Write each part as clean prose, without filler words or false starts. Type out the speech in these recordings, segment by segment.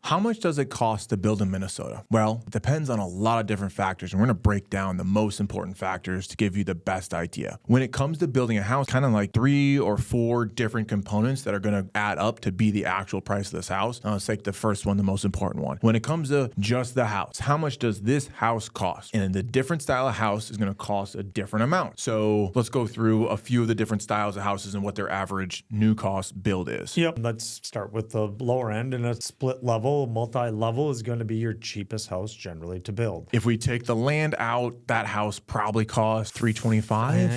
How much does it cost to build in Minnesota? Well, it depends on a lot of different factors, and we're going to break down the most important factors to give you the best idea. When it comes to building a house, kind of like 3 or 4 different components that are going to add up to be the actual price of this house. Let's take the first one, the most important one. When it comes to just the house, how much does this house cost? And the different style of house is going to cost a different amount. So let's go through a few of the different styles of houses and what their average new cost build is. Yep. Let's start with the lower end, and a split level, multi-level is going to be your cheapest house generally to build. If we take the land out, that house probably costs $325,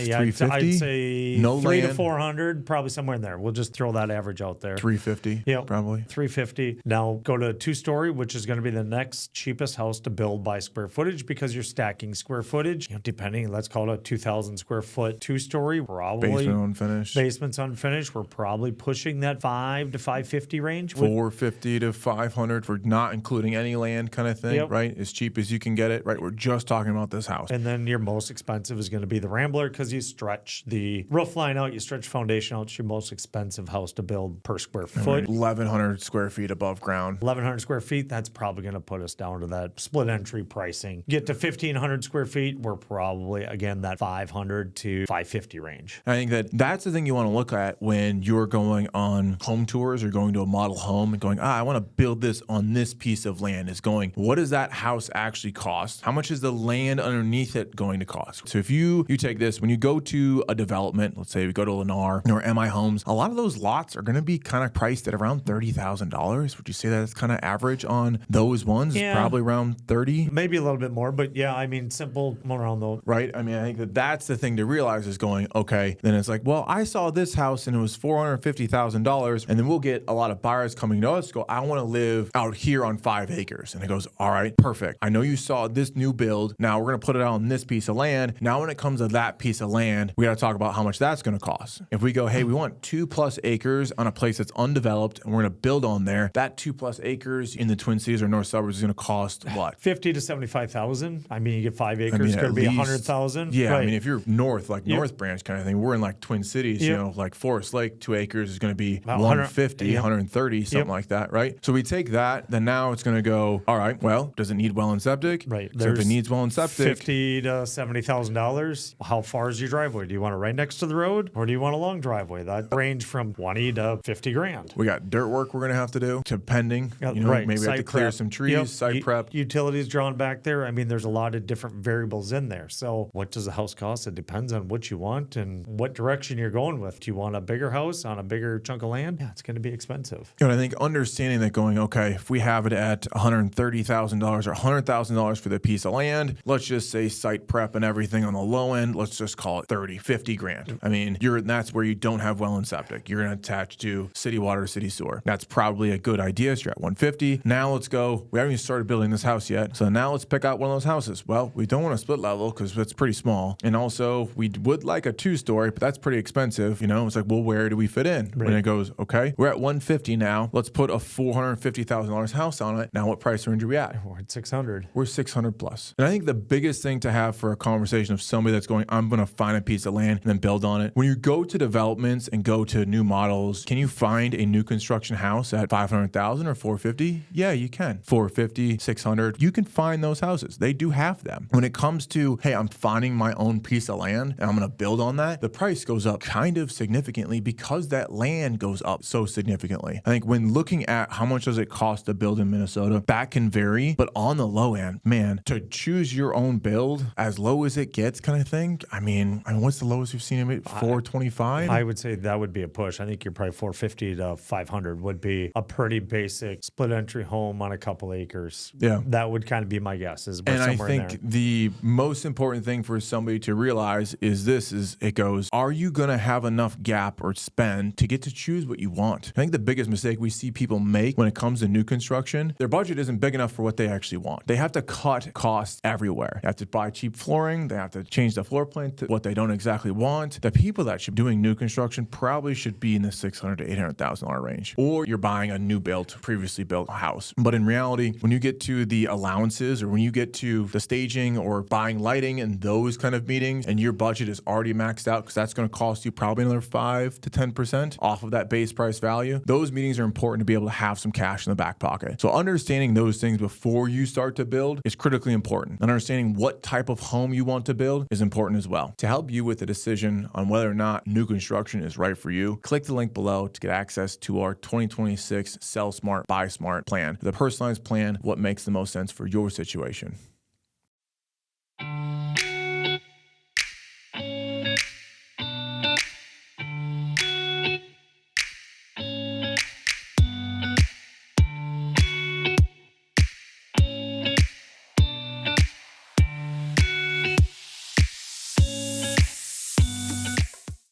$350. I'd say no $300 land. to $400, probably somewhere in there. We'll just throw that average out there. $350, Yep. probably. $350. Now go to 2-story, which is going to be the next cheapest house to build by square footage because you're stacking square footage. Depending, let's call it a 2,000 square foot 2-story. Probably Basement unfinished. Basement's unfinished. We're probably pushing that $500 to $550 range. $450 to $500 for not including any land kind of thing, Yep. right? As cheap as you can get it, right? We're just talking about this house. And then your most expensive is going to be the Rambler because you stretch the roof line out, you stretch foundation out. It's your most expensive house to build per square foot. 1,100 square feet above ground. 1,100 square feet, that's probably going to put us down to that split entry pricing. Get to 1,500 square feet, we're probably, again, that 500 to 550 range. I think that's the thing you want to look at when you're going on home tours or going to a model home and going, I want to build this on this piece of land. Is going, what does that house actually cost? How much is the land underneath it going to cost? So if you take this, when you go to a development, let's say we go to Leonhardt or MI Homes, a lot of those lots are going to be kind of priced at around $30,000. Would you say that's kind of average on those ones? Yeah. Probably around 30. Maybe a little bit more, but yeah, I mean, simple around though. Right? I mean, I think that's the thing to realize is going, okay, then it's like, well, I saw this house and it was $450,000. And then we'll get a lot of buyers coming to us go, I want to live out here on 5 acres. And it goes, all right, perfect. I know you saw this new build. Now we're going to put it out on this piece of land. Now, when it comes to that piece of land, we got to talk about how much that's going to cost. If we go, hey, we want 2+ acres on a place that's undeveloped and we're going to build on there, that 2+ acres in the Twin Cities or North Suburbs is going to cost what? 50 to 75,000. I mean, you get 5 acres, at could be least- 100,000. Yeah, Right. I mean, if you're north, like North Branch kind of thing, we're in like Twin Cities, you know, like Forest Lake, 2 acres is going to be About 150, 100, 130, something like that, right? So we take that, then now it's going to go, all right, well, does it need well and septic? Right. So if it needs well and septic, $50,000 to $70,000. How far is your driveway? Do you want it right next to the road, or do you want a long driveway? That range from 20 to 50 grand. we got dirt work we're going to have to do, depending, Yeah, you know, right. maybe we have to Site clear prep. some trees, Yep. site prep. Utilities drawn back there. I mean, there's a lot of different variables in there. So what does a house cost? It depends on what you want and what direction you're going with. Do you want a bigger house on a bigger chunk of land? Yeah, it's going to be expensive. And I think understanding that going, okay, if we have it at $130,000 or $100,000 for the piece of land, let's just say site prep and everything on the low end, let's just call it 30, 50 grand. I mean, that's where you don't have well and septic. You're going to attach to city water, city sewer. That's probably a good idea. So you're at 150. Now let's go. We haven't even started building this house yet. So now let's pick out one of those houses. Well, we don't want a split level because it's pretty small. And also we would like a 2-story, but that's pretty expensive. You know, it's like, well, where do we fit in? Right. When it goes, okay, we're at 150 now. Let's put a $450,000 house on it. Now what price range are we at? We're at 600. We're 600 plus. And I think the biggest thing to have for a conversation of somebody that's going, I'm going to find a piece of land and then build on it. When you go to developments and go to new models, can you find a new construction house at 500,000 or 450? Yeah, you can. 450, 600. You can find those houses. They do have them. When it comes to, hey, I'm finding my own piece of land and I'm going to build on that, the price goes up kind of significantly because that land goes up so significantly. I think when looking at how much does it cost to build in Minnesota, that can vary, but on the low end, man, to choose your own build as low as it gets kind of thing. I mean, what's the lowest you've seen it? 425? I would say that would be a push. I think you're probably 450 to 500 would be a pretty basic split entry home on a couple acres. Yeah. That would kind of be my guess. Is we're And I somewhere in think there. the most important thing for somebody to realize is it goes, are you going to have enough gap or spend to get to choose what you want? I think the biggest mistake we see people make when it comes to new construction, their budget isn't big enough for what they actually want. They have to cut costs everywhere. They have to buy cheap flooring. They have to change the floor plan to what they don't exactly want. The people that should be doing new construction probably should be in the $600,000 to $800,000 range. Or you're buying a new built, previously built house. But in reality, when you get to the allowances or when you get to the staging or buying lighting and those kind of meetings and your budget is already maxed out because that's going to cost you probably another 5 to 10% off of that base price value, those meetings are important to be able to have some cash in the back pocket. So understanding those things before you start to build is critically important. And understanding what type of home you want to build is important as well. To help you with the decision on whether or not new construction is right for you, click the link below to get access to our 2026 Sell Smart, Buy Smart plan. The personalized plan, what makes the most sense for your situation.